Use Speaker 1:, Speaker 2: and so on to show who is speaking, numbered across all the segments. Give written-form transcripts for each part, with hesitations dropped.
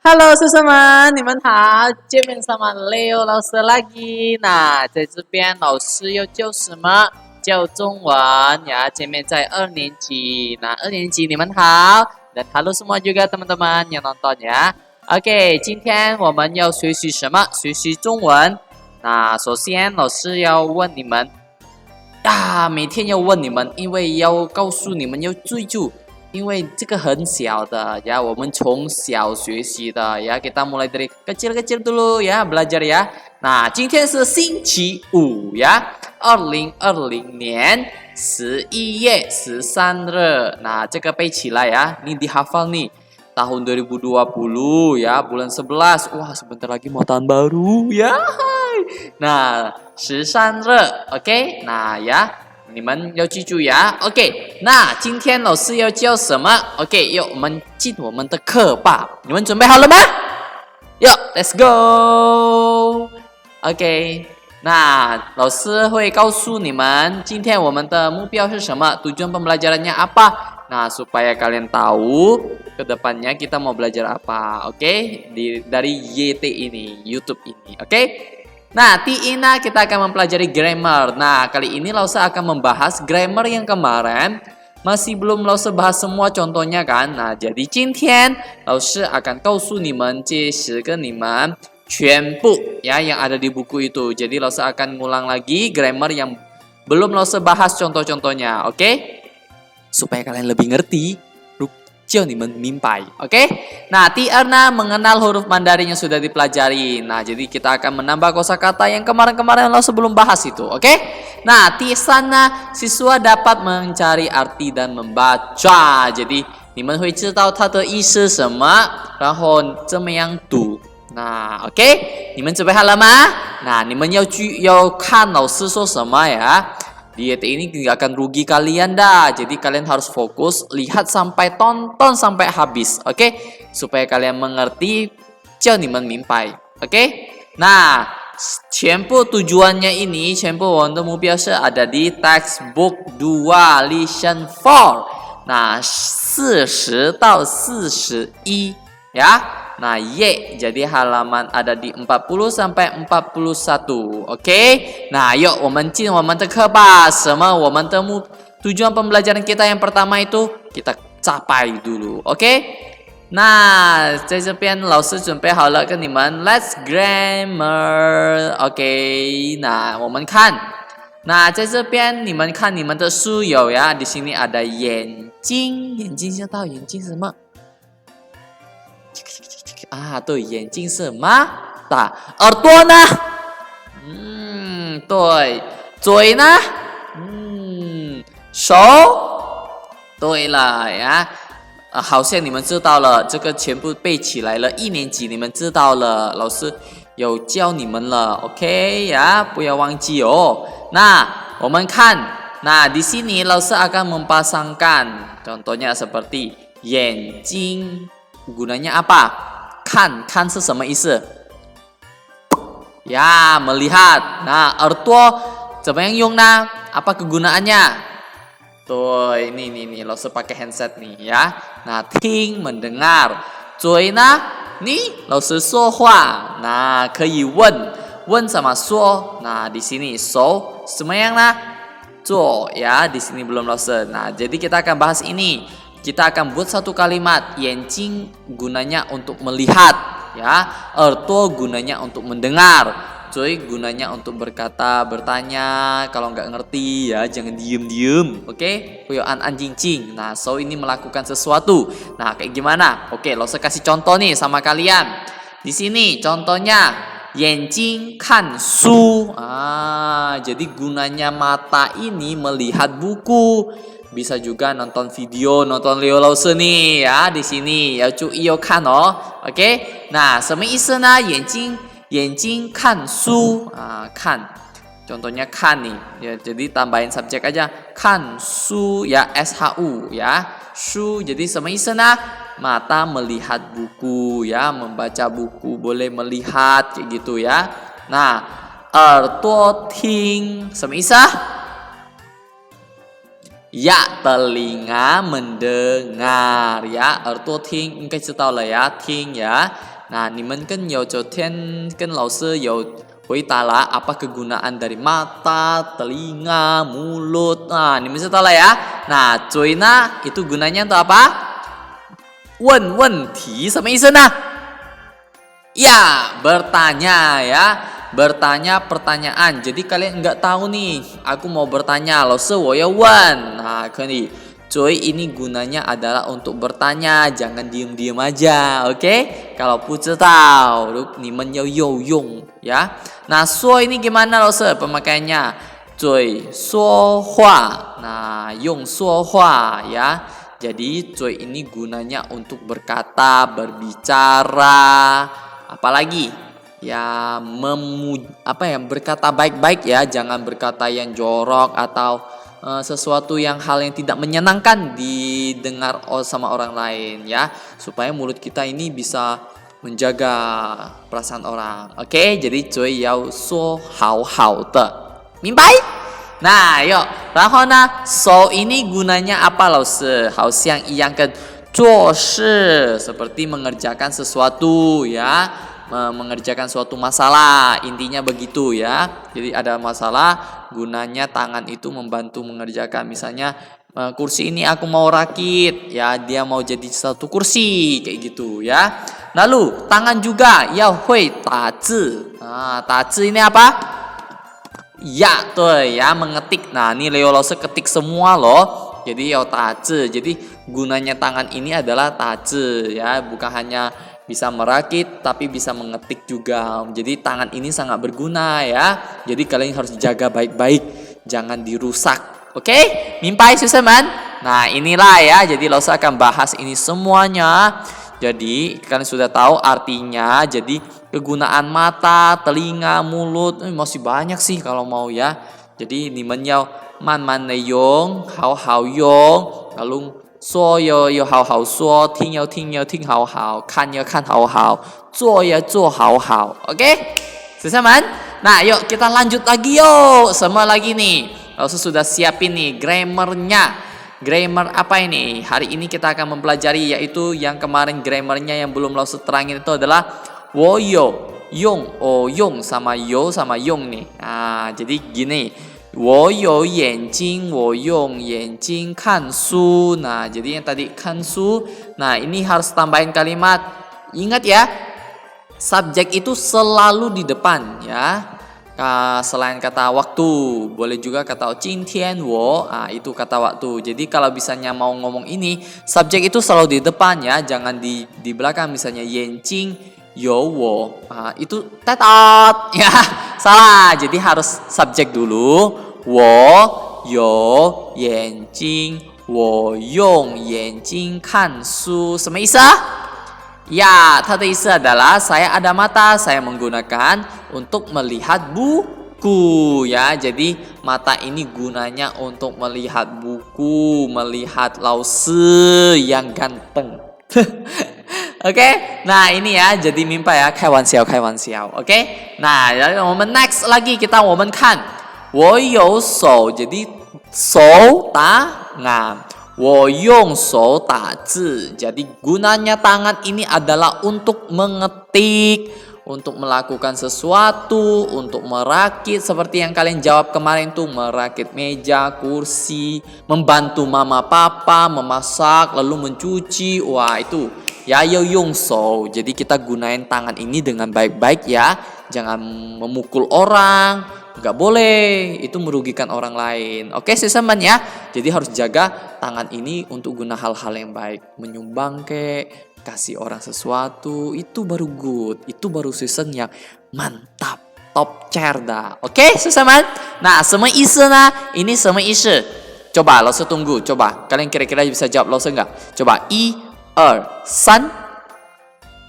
Speaker 1: Hello，师生们，你们好，见面sama Leo 老师 lagi。那在这边，老师又教什么？教中文呀。见面在2年级。那2年级你们好，dan halo semua juga teman-teman yang nonton ya。OK，今天我们要学习什么？学习中文。那首先，老师要问你们每天要问你们，因为要告诉你们要记住。因为这个很小的呀，我们从小学习的呀，kita mulai dari kecil-kecil dulu ya belajar ya. Nah, 今天是星期五呀，2020年11月13日。Nah, 这个背起来ya, ini dihafal nih. Tahun 2020 ya, bulan 11. Wah, sebentar lagi mau tahun baru ya. Nah, 13日 ，OK， 那呀。你们要记住呀 ，OK。那今天老师要教什么 ？OK， 我们进我们的课吧。你们准备好了吗？Let's go。OK， 那老师会告诉你们，今天我们的目标是什么 ？Tujuan pembelajarannya apa？ Nah, supaya kalian tahu ke depannya kita mau belajar apa, oke? Dari YT ini, YouTube ini, oke? Nah, di ini kita akan mempelajari grammar. Nah, kali ini Lause akan membahas grammar yang kemarin masih belum Lause bahas semua contohnya kan. Nah, jadi 今天 Lause akan 告诉你们解释跟你们全部ya yang ada di buku itu. Jadi Lause akan ngulang lagi grammar yang belum Lause bahas contoh-contohnya, oke? Supaya kalian lebih ngerti. 教你们明白 oke? Nah, 第二呢 mengenal huruf Mandarin yang sudah dipelajari. Nah, jadi kita akan menambah kosakata yang kemarin-kemarin lo sebelum bahas itu, oke? Nah, 第三呢 siswa dapat mencari arti dan membaca. Jadi, 你们会知道它的意思是什么，然后怎么样读。那 OK， 你们准备好了吗？那你们要看老师说什么呀？ Di YT ini gak akan rugi kalian dah. Jadi kalian harus fokus, lihat sampai tonton sampai habis, oke? Supaya kalian mengerti, 教你们明白, oke? Nah, 全部 tujuannya ini, 全部我们的目标是 ada di textbook 2 lesson 4. Nah, 40 到41 ya. Nah, Y jadi halaman ada di 40 sampai 41. Oke. Nah, yuk 我们进我们的课吧。什么？我们的tujuan pembelajaran kita yang pertama itu kita capai dulu. Oke. Nah, 在这边老师准备好了跟你们 Let's grammar. Oke. Nah, 我们看。那在这边你们看你们的书有呀， di sini ada 眼睛，眼睛知道眼睛是什么？ 对，眼睛是 mata， 耳朵呢？对，嘴呢？手？对了呀，好像你们知道了，这个全部背起来了。1年级你们知道了，老师有教你们了 ，OK 呀，不要忘记哦。那我们看，那 di sini 老师 akan mempasangkan, contohnya seperti 眼睛 gunanya apa？ 看 是什么意思？ Ya, melihat. Nah, 耳朵 怎么样用呢？ Apa kegunaannya? Tuh, ini老师pakai handset nih ya. Nah, 听 mendengar. 嘴呢？ Nih, 老师说话。Nah, 可以问 sama 说。Nah, di sini 手 怎么样呢？ 做 ya, di sini belum 老师。Nah, jadi kita akan bahas ini. Kita akan buat satu kalimat. 眼睛 gunanya untuk melihat, ya. 耳朵 gunanya untuk mendengar. 嘴 gunanya untuk berkata, bertanya. Kalau nggak ngerti ya jangan diem-diem, oke? Kuyuan anjing-cing. Nah, so ini melakukan sesuatu. Nah, kayak gimana? Oke, lo saya kasih contoh nih sama kalian. Di sini contohnya 眼睛看书. Jadi gunanya mata ini melihat buku. Bisa juga nonton video, nonton Leo Lause nih ya di sini. Ya cuy yo kan oh. Oke. Nah, 什么意思呢？眼睛看书 kan. Contohnya kan nih. Ya, jadi tambahin subjek aja. Kan su ya SHU ya. Shu jadi 什么意思呢？ Mata melihat buku ya, membaca buku, boleh melihat kayak gitu ya. Nah, 耳朵听 什么意思啊？ Ya, telinga mendengar ya. 耳朵听应该知道了呀，听呀。Nah, 你们跟有昨天跟老师有回答了 apa kegunaan dari mata, telinga, mulut. Nah, 你们知道了ya. Nah, 嘴呢 itu gunanya untuk apa? 问问题什么意思呢？ Ya, bertanya ya. Bertanya pertanyaan. Jadi kalian nggak tahu nih, aku mau bertanya, 老师我要问. Nah, 可以. Cuy, ini gunanya adalah untuk bertanya, jangan diem-diem aja, oke? Kalau 不知道,你们要有用 ya. Nah, 说 ini gimana 老师 pemakaiannya? 嘴说话. Nah, 用说话 ya. Jadi, cuy ini gunanya untuk berkata, berbicara, apalagi ya berkata baik-baik ya, jangan berkata yang jorok atau sesuatu yang hal yang tidak menyenangkan didengar sama orang lain ya, supaya mulut kita ini bisa menjaga perasaan orang. Oke, jadi 嘴要说好好的，明白？ Nah, yuk. 然后呢，手 ini gunanya apa, 老师？好像一样跟做事 seperti mengerjakan sesuatu ya. Mengerjakan suatu masalah, intinya begitu ya. Jadi ada masalah, gunanya tangan itu membantu mengerjakan. Misalnya kursi ini aku mau rakit ya, dia mau jadi satu kursi kayak gitu ya. Lalu tangan juga ya hui tazi. Nah, tazi ini apa? Ya tuh ya, mengetik. Nah, ini Leo Lose ketik semua loh. Jadi ya tazi. Jadi gunanya tangan ini adalah tazi ya, bukan hanya bisa merakit tapi bisa mengetik juga. Jadi tangan ini sangat berguna ya. Jadi kalian harus jaga baik-baik, jangan dirusak. Oke? Mimpai susaman. Nah, inilah ya. Jadi Losa akan bahas ini semuanya. Jadi kalian sudah tahu artinya. Jadi kegunaan mata, telinga, mulut masih banyak sih kalau mau ya. Jadi ni men yao man man neyong, hao hao yong, lalu 说要好好说，听要听好好，看要看好好，做要做好好。Oke? Teman-teman? Nah, yuk kita lanjut lagi yuk. Semua lagi nih. Lalu sudah siapin nih grammarnya. Grammar apa ini? Hari ini kita akan mempelajari yaitu yang kemarin grammarnya yang belum langsung terangin itu adalah 我有用 用sama yo sama yong nih. Nah, jadi gini. 我有眼睛，我用眼睛看书. Nah, jadi yang tadi 看书. Nah, ini harus tambahin kalimat. Ingat ya, subjek itu selalu di depan ya. Selain kata waktu, boleh juga kata 今天我. Itu kata waktu. Jadi kalau misalnya mau ngomong ini, subjek itu selalu di depan ya, jangan di belakang. Misalnya 眼睛有我. Itu tetot ya. Salah, jadi harus subjek dulu. 我有眼睛，我用眼睛看书. 什么意思啊? Ya, 它的意思adalah saya ada mata, saya menggunakan untuk melihat buku ya. Jadi mata ini gunanya untuk melihat buku, melihat 老师 yang ganteng. Oke, nah ini ya, jadi mimpi ya, 开玩笑. Oke, nah,我们 next lagi kita 我们看，我有手 jadi 手 tangan， 我用手打字 jadi gunanya tangan ini adalah untuk mengetik, untuk melakukan sesuatu, untuk merakit seperti yang kalian jawab kemarin tuh, merakit meja, kursi, membantu mama papa, memasak, lalu mencuci. Wah, itu ya yung so. Jadi kita gunain tangan ini dengan baik-baik ya. Jangan memukul orang, nggak boleh. Itu merugikan orang lain. Oke, teman ya. Jadi harus jaga tangan ini untuk guna hal-hal yang baik. Menyumbang kasih orang sesuatu, itu baru good. Itu baru season yang mantap. Top chair dah. Oke, teman. Nah, 什么意思呢? Ini 什么意思? Coba, lo tunggu. Coba, kalian kira-kira bisa jawab lo nggak? Coba, 1, 2, 3.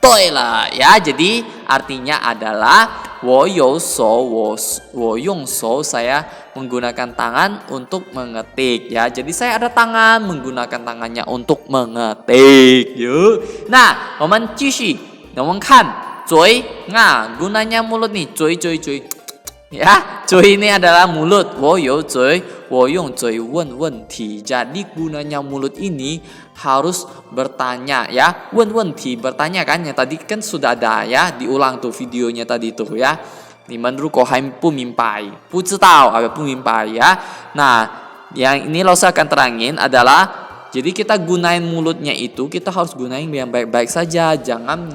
Speaker 1: 对了 ya, jadi artinya adalah 我有手, 我用手, saya menggunakan tangan untuk mengetik ya. Jadi saya ada tangan, menggunakan tangannya untuk mengetik. Yuk. Nah, 我们继续，我们看嘴, nah gunanya mulut nih, 嘴 ya, 嘴 ini adalah mulut. 我有嘴，我用嘴问问题. Jadi gunanya mulut ini harus bertanya ya. Wen bertanya kan, yang tadi kan sudah ada ya, diulang tuh videonya tadi tuh ya. 你们如果还不明白，不知道不明白ya. Nah, yang ini Losa akan terangin adalah jadi kita gunain mulutnya itu kita harus gunain yang baik-baik saja, jangan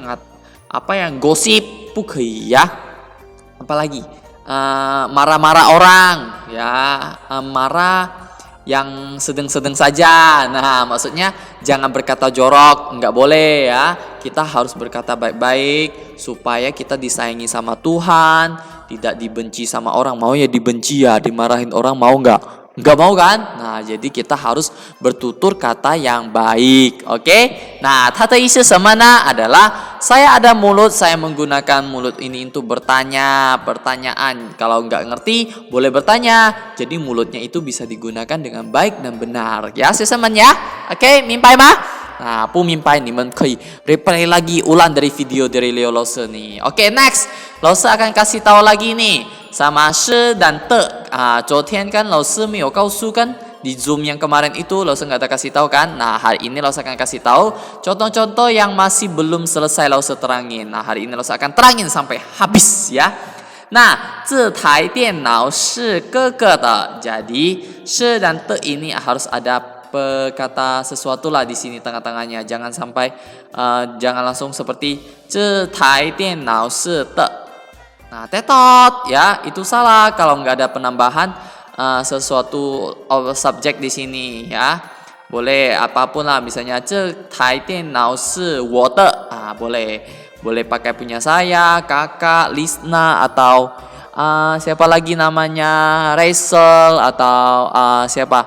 Speaker 1: yang gosip, 不可以ya. Apalagi marah-marah orang ya, marah yang sedang-sedang saja. Nah, maksudnya jangan berkata jorok, nggak boleh ya. Kita harus berkata baik-baik supaya kita disayangi sama Tuhan, tidak dibenci sama orang. Mau ya dibenci ya, dimarahin orang mau nggak? Nggak mau kan? Nah, jadi kita harus bertutur kata yang baik. Oke? Nah, tata isi semana adalah saya ada mulut, saya menggunakan mulut ini untuk bertanya, pertanyaan. Kalau nggak ngerti, boleh bertanya. Jadi mulutnya itu bisa digunakan dengan baik dan benar. Ya, sesemen ya? Oke, mimpai mah? Nah, 不明白你们可以 replay lagi ulang dari video dari Leo Lose nih. Oke, next. Lose akan kasih tahu lagi nih sama shi dan te. 昨天kan Lose 没有告诉kan di Zoom yang kemarin itu Lose nggak ada kasih tahu kan. Nah, hari ini Lose akan kasih tahu contoh-contoh yang masih belum selesai Lose terangin. Nah, hari ini Lose akan terangin sampai habis ya. Nah, 这台电脑是哥哥的. Jadi shi dan te ini harus ada kata sesuatu lah di sini tengah-tengahnya, jangan sampai jangan langsung seperti 这台电脑是的. Nah, tetot ya, itu salah kalau nggak ada penambahan sesuatu subjek di sini ya. Boleh apapun lah, misalnya 这台电脑是我的. Boleh pakai punya saya, kakak, Lisna, atau siapa lagi namanya, Rachel, atau siapa,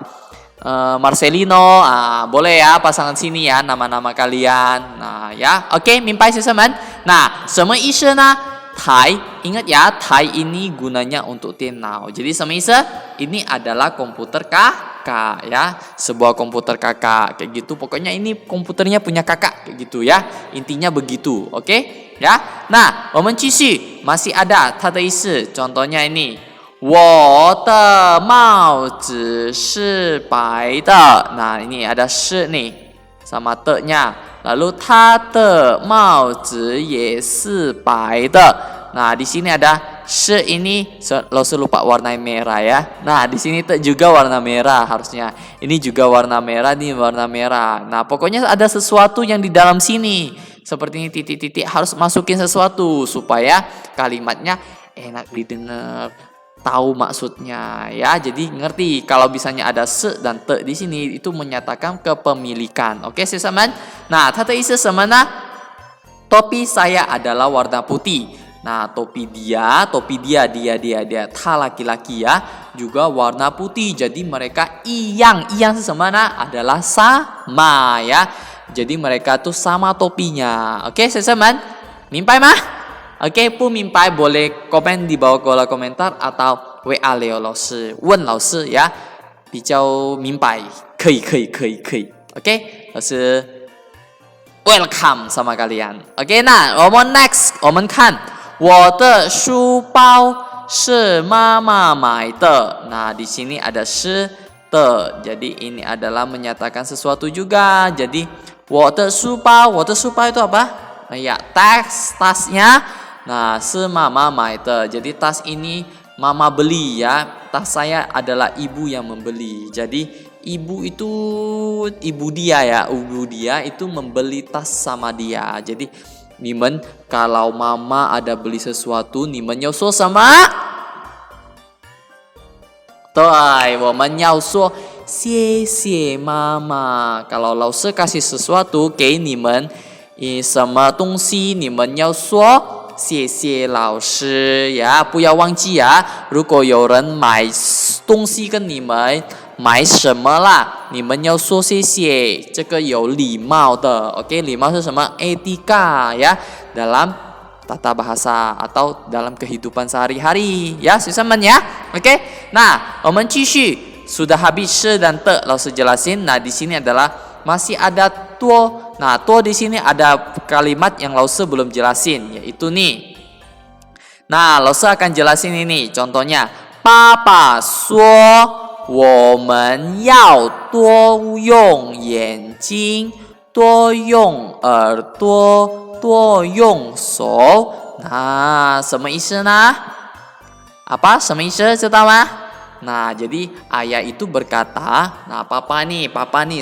Speaker 1: Marcelino. Boleh ya, pasangan sini ya nama-nama kalian. Nah ya, oke, mimpai sesemen. Nah, 什么意思呢? Tai, ingat ya, Tai ini gunanya untuk tenau. Jadi 什么意思? Ini adalah komputer kakak ya, sebuah komputer kakak kayak gitu. Pokoknya ini komputernya punya kakak kayak gitu ya. Intinya begitu, oke? Ya. Nah, 我们继续 masih ada 它的意思. Contohnya ini. 我的帽子是白的. Nah, ini ada 是 nih sama te-nya. Lalu 他的帽子也是白的. Nah, di sini ada 是 ini Lose lupa warna merah ya. Nah, di sini te juga warna merah harusnya. Ini juga warna merah, nih warna merah. Nah, pokoknya ada sesuatu yang di dalam sini. Seperti ini titik-titik harus masukin sesuatu supaya kalimatnya enak didengar, tahu maksudnya ya. Jadi ngerti kalau misalnya ada se dan te di sini itu menyatakan kepemilikan. Oke, sesaman. Nah, tata isi semana topi saya adalah warna putih. Nah, topi dia, ta laki-laki ya, juga warna putih. Jadi mereka iyang sesemana adalah sama ya. Jadi mereka tuh sama topinya. Oke, sesaman. Mimpai mah? Oke, 不明白 boleh komen di bawah kolom komentar atau WA Leo 老师问老师 ya. 比较明白，可以。Oke, 老师 welcome sama kalian. Oke, nah, 我们 next 我们看我的书包是妈妈买的. Nah, di sini ada 是的. Jadi ini adalah menyatakan sesuatu juga. Jadi 我的书包itu apa? Ya, tasnya. Nah, 是妈妈买的. Jadi tas ini mama beli ya. Tas saya adalah ibu yang membeli. Jadi ibu dia itu membeli tas sama dia. Jadi 你们 kalau mama ada beli sesuatu, 你们要说什么? 对，我们要说谢谢妈妈. Kalau 老师 kasih sesuatu 给你们什么东西，你们要说谢谢老师 ya, 不要忘记啊。如果有人买东西跟你们买什么啦，你们要说谢谢，这个有礼貌的。Oke, 礼貌是什么? Etika ya, dalam tata bahasa atau dalam kehidupan sehari-hari ya, sesaman ya. Oke, nah, 我们继续 sudah habis shi dan te, 老师 jelasin. Nah, di sini adalah masih ada tuo. Nah, tuo di sini ada kalimat yang Lause belum jelasin, yaitu nih. Nah, Lause akan jelasin ini. Contohnya, Papa 说我们要多用眼睛，多用耳朵，多用手。那什么意思呢？Apa? 什么意思？知道吗？ Nah, jadi ayah itu berkata, nah papa nih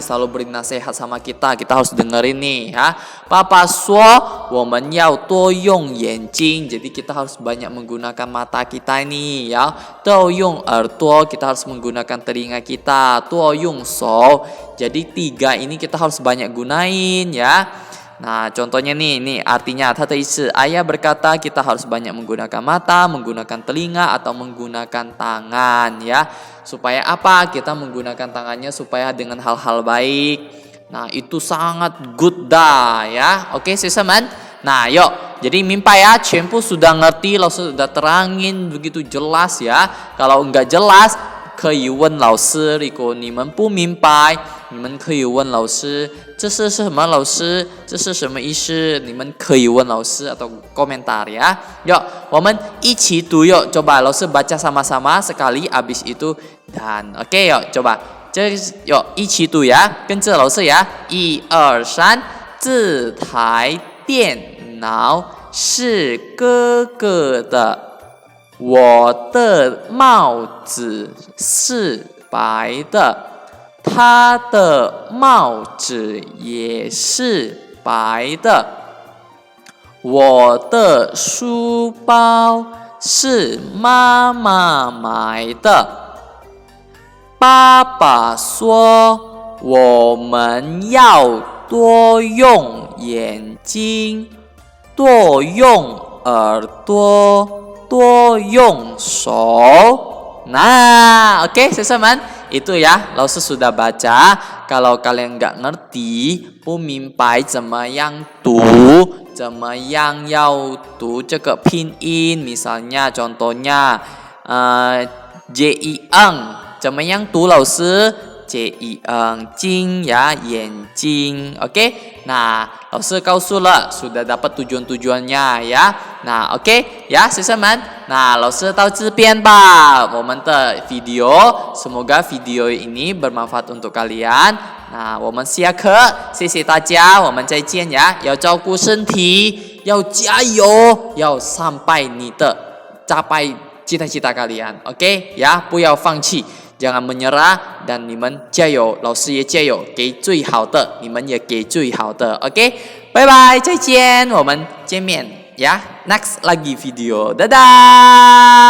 Speaker 1: selalu beri nasihat sama kita harus dengerin nih ya. Papa说我们要多用眼睛, jadi kita harus banyak menggunakan mata kita nih ya. 多用耳朵, kita harus menggunakan telinga kita. 多用手, jadi 3 ini kita harus banyak gunain ya. Nah, contohnya nih artinya ayah berkata kita harus banyak menggunakan mata, menggunakan telinga atau menggunakan tangan ya. Supaya apa? Kita menggunakan tangannya supaya dengan hal-hal baik. Nah, itu sangat good dah ya. Oke, seseman. Nah, yuk. Jadi mimpa ya, Cempu sudah ngerti, langsung sudah terangin begitu jelas ya. Kalau enggak jelas, 可以问老师，如果你们不明白，你们可以问老师，这是什么老师？这是什么意思？你们可以问老师 atau komentar ya. Yuk, 我们一起读 yuk. Coba 老师 baca sama-sama sekali, abis itu dan oke, yuk coba. yuk 一起读 ya, 跟着老师呀。1、2、3，这台电脑是哥哥的。 我的帽子是白的，他的帽子也是白的。我的书包是妈妈买的。爸爸说我们要多用眼睛，多用耳朵。 多用手. Nah, oke, teman-teman. Itu ya, Laoshi sudah baca. Kalau kalian nggak ngerti, 不明白怎么样读，怎么样要读这个拼音。Misalnya, contohnya, J-I-N， 怎么样读？老师 J-I-N 睛 ya 眼睛 oke nah 老师告诉了 sudah dapat tujuan-tujuannya ya nah oke ya 学生们 nah 老师到这边吧我们的 video semoga video ini bermanfaat untuk kalian nah 我们下课谢谢大家我们再见呀要照顾身体要加油要sampai 你的 capai cita-cita kalian oke ya 不要放弃 Jangan menyerah dan 你们加油，老师也加油，给最好的，你们也给最好的 ，OK， 拜拜，再见，我们见面呀，next lagi video， dadah。